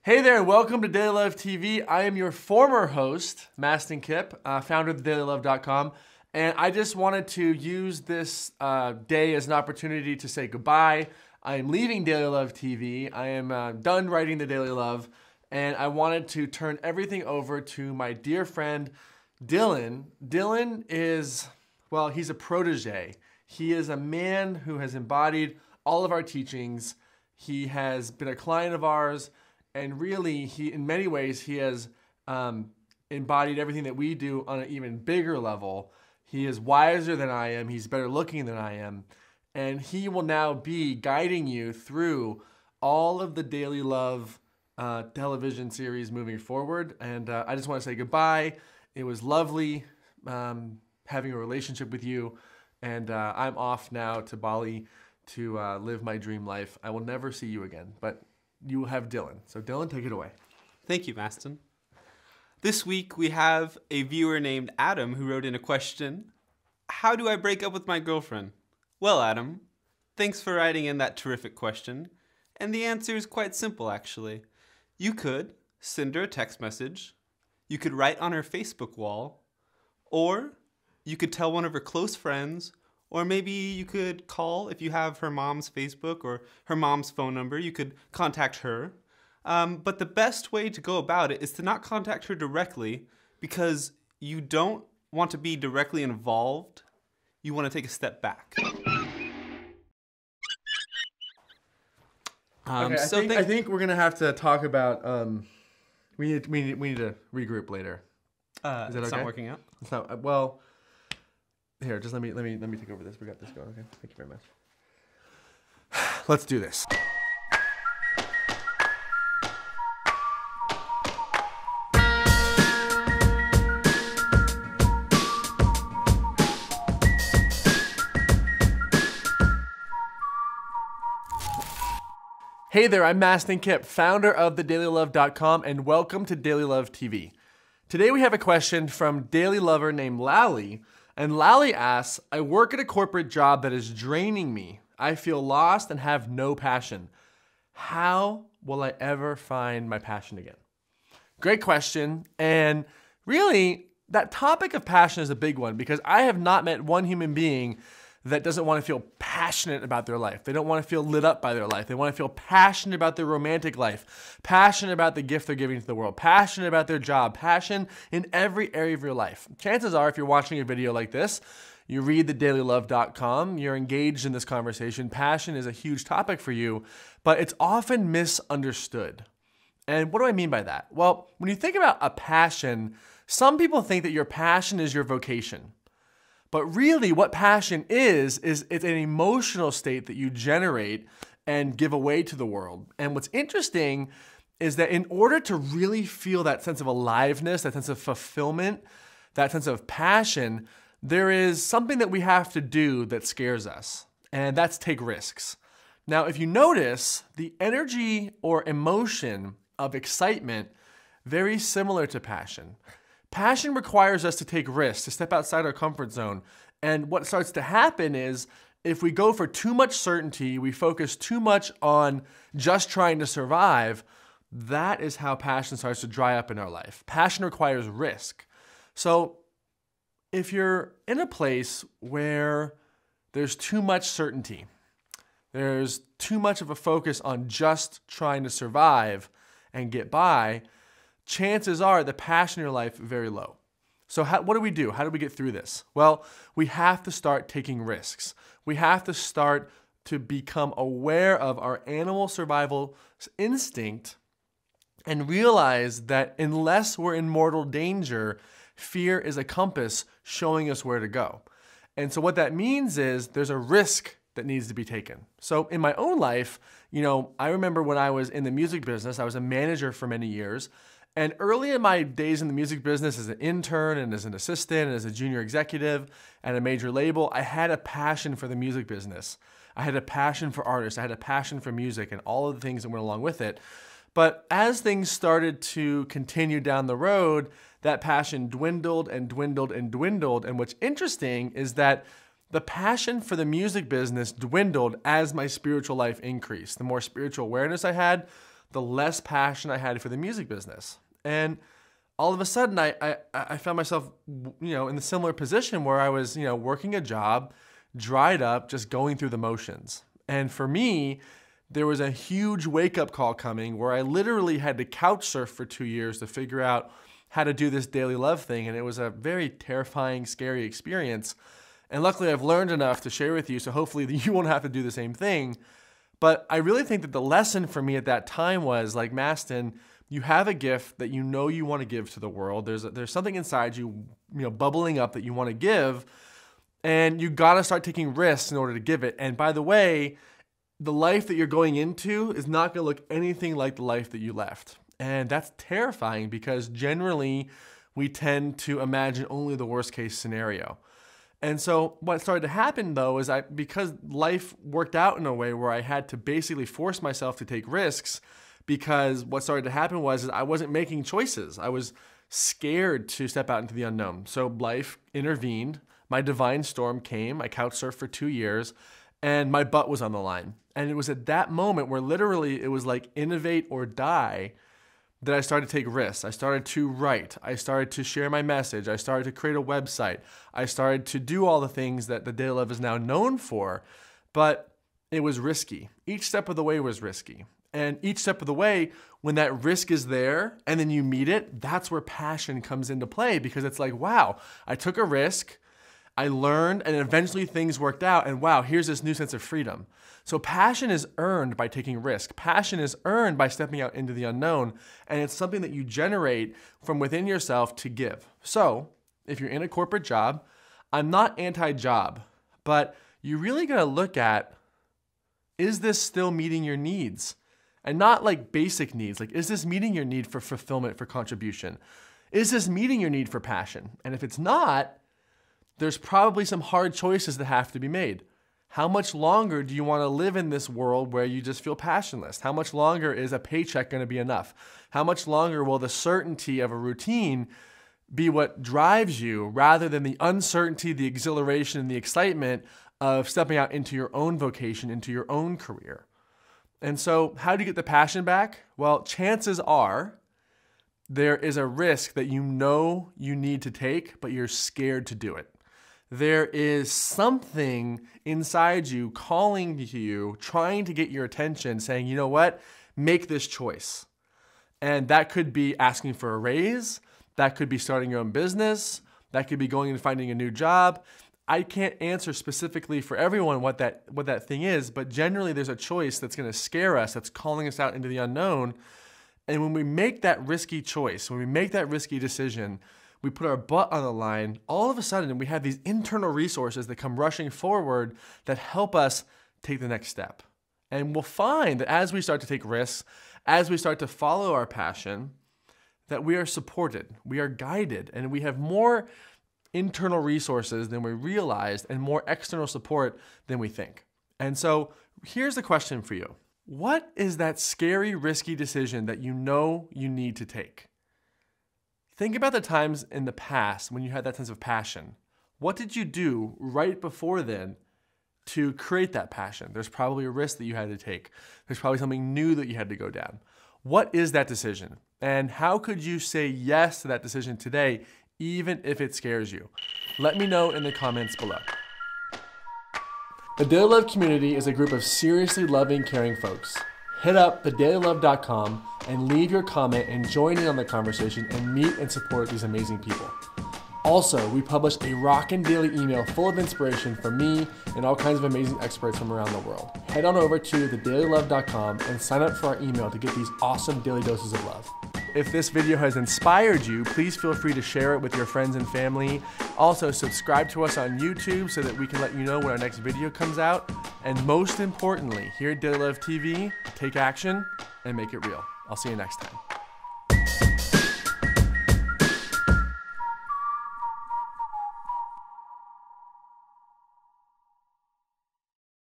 Hey there, and welcome to Daily Love TV. I am your former host, Mastin Kipp, founder of dailylove.com, and I just wanted to use this day as an opportunity to say goodbye. I am leaving Daily Love TV. I am done writing the Daily Love, and I wanted to turn everything over to my dear friend, Dylan. Dylan is, well, he's a protege. He is a man who has embodied all of our teachings. He has been a client of ours. And really, in many ways, he has embodied everything that we do on an even bigger level. He is wiser than I am. He's better looking than I am. And he will now be guiding you through all of the Daily Love television series moving forward. And I just want to say goodbye. It was lovely having a relationship with you. And I'm off now to Bali to live my dream life. I will never see you again, but you have Dylan. So Dylan, take it away. Thank you, Mastin. This week we have a viewer named Adam who wrote in a question. How do I break up with my girlfriend? Well, Adam, thanks for writing in that terrific question. And the answer is quite simple, actually. You could send her a text message. You could write on her Facebook wall. Or you could tell one of her close friends. Or maybe you could call if you have her mom's Facebook or her mom's phone number. You could contact her. But the best way to go about it is to not contact her directly because you don't want to be directly involved. You want to take a step back. Okay, I think we're gonna have to talk about. We need to regroup later. Is that okay? It's not working out. It's not well. Here, just let me take over this. We got this going. Okay, thank you very much. Let's do this. Hey there, I'm Mastin Kipp, founder of thedailylove.com, and welcome to Daily Love TV. Today we have a question from Daily Lover named Lally. And Lally asks, I work at a corporate job that is draining me. I feel lost and have no passion. How will I ever find my passion again? Great question. And really, that topic of passion is a big one because I have not met one human being that doesn't want to feel passionate about their life. They don't want to feel lit up by their life. They want to feel passionate about their romantic life, passionate about the gift they're giving to the world, passionate about their job, passion in every area of your life. Chances are, if you're watching a video like this, you read thedailylove.com, you're engaged in this conversation, passion is a huge topic for you, but it's often misunderstood. And what do I mean by that? Well, when you think about a passion, some people think that your passion is your vocation. But really what passion is it's an emotional state that you generate and give away to the world. And what's interesting is that in order to really feel that sense of aliveness, that sense of fulfillment, that sense of passion, there is something that we have to do that scares us, and that's take risks. Now, if you notice, the energy or emotion of excitement, very similar to passion. Passion requires us to take risks, to step outside our comfort zone. And what starts to happen is if we go for too much certainty, we focus too much on just trying to survive, that is how passion starts to dry up in our life. Passion requires risk. So if you're in a place where there's too much certainty, there's too much of a focus on just trying to survive and get by, chances are the passion in your life is very low. So what do we do? How do we get through this? Well, we have to start taking risks. We have to start to become aware of our animal survival instinct and realize that unless we're in mortal danger, fear is a compass showing us where to go. And so what that means is there's a risk that needs to be taken. So in my own life, I remember when I was in the music business, I was a manager for many years. And early in my days in the music business as an intern and as an assistant and as a junior executive at a major label, I had a passion for the music business. I had a passion for artists. I had a passion for music and all of the things that went along with it. But as things started to continue down the road, that passion dwindled and dwindled and dwindled. And what's interesting is that the passion for the music business dwindled as my spiritual life increased. The more spiritual awareness I had, the less passion I had for the music business. And all of a sudden, I found myself, in the similar position where I was, working a job, dried up, just going through the motions. And for me, there was a huge wake-up call coming where I literally had to couch surf for 2 years to figure out how to do this daily love thing. And it was a very terrifying, scary experience. And luckily, I've learned enough to share with you, so hopefully you won't have to do the same thing. But I really think that the lesson for me at that time was, like Mastin, you have a gift that you know you want to give to the world. There's something inside you, bubbling up that you want to give, and you got to start taking risks in order to give it. And by the way, the life that you're going into is not going to look anything like the life that you left. And that's terrifying because generally we tend to imagine only the worst case scenario. And so what started to happen though is because life worked out in a way where I had to basically force myself to take risks, because what started to happen was I wasn't making choices. I was scared to step out into the unknown. So life intervened. My divine storm came. I couch surfed for 2 years and my butt was on the line. And it was at that moment where literally it was like innovate or die that I started to take risks. I started to write. I started to share my message. I started to create a website. I started to do all the things that the Daily Love is now known for, but it was risky. Each step of the way was risky. And each step of the way, when that risk is there and then you meet it, that's where passion comes into play, because it's like, wow, I took a risk, I learned, and eventually things worked out, and wow, here's this new sense of freedom. So passion is earned by taking risk. Passion is earned by stepping out into the unknown, and it's something that you generate from within yourself to give. So if you're in a corporate job, I'm not anti-job, but you really gotta look at, is this still meeting your needs? And not like basic needs, like is this meeting your need for fulfillment, for contribution? Is this meeting your need for passion? And if it's not, there's probably some hard choices that have to be made. How much longer do you want to live in this world where you just feel passionless? How much longer is a paycheck going to be enough? How much longer will the certainty of a routine be what drives you rather than the uncertainty, the exhilaration, and the excitement of stepping out into your own vocation, into your own career? And so how do you get the passion back? Well, chances are there is a risk that you know you need to take, but you're scared to do it. There is something inside you calling to you, trying to get your attention, saying, you know what, make this choice. And that could be asking for a raise. That could be starting your own business. That could be going and finding a new job. I can't answer specifically for everyone what that thing is, but generally there's a choice that's going to scare us, that's calling us out into the unknown. And when we make that risky choice, when we make that risky decision, we put our butt on the line, all of a sudden we have these internal resources that come rushing forward that help us take the next step. And we'll find that as we start to take risks, as we start to follow our passion, that we are supported, we are guided, and we have more internal resources than we realized and more external support than we think. And so here's the question for you. What is that scary, risky decision that you know you need to take? Think about the times in the past when you had that sense of passion. What did you do right before then to create that passion? There's probably a risk that you had to take. There's probably something new that you had to go down. What is that decision? And how could you say yes to that decision today, even if it scares you? Let me know in the comments below. The Daily Love community is a group of seriously loving, caring folks. Hit up thedailylove.com and leave your comment and join in on the conversation and meet and support these amazing people. Also, we publish a rockin' daily email full of inspiration from me and all kinds of amazing experts from around the world. Head on over to thedailylove.com and sign up for our email to get these awesome daily doses of love. If this video has inspired you, please feel free to share it with your friends and family. Also, subscribe to us on YouTube so that we can let you know when our next video comes out. And most importantly, here at Daily Love TV, take action and make it real. I'll see you next time.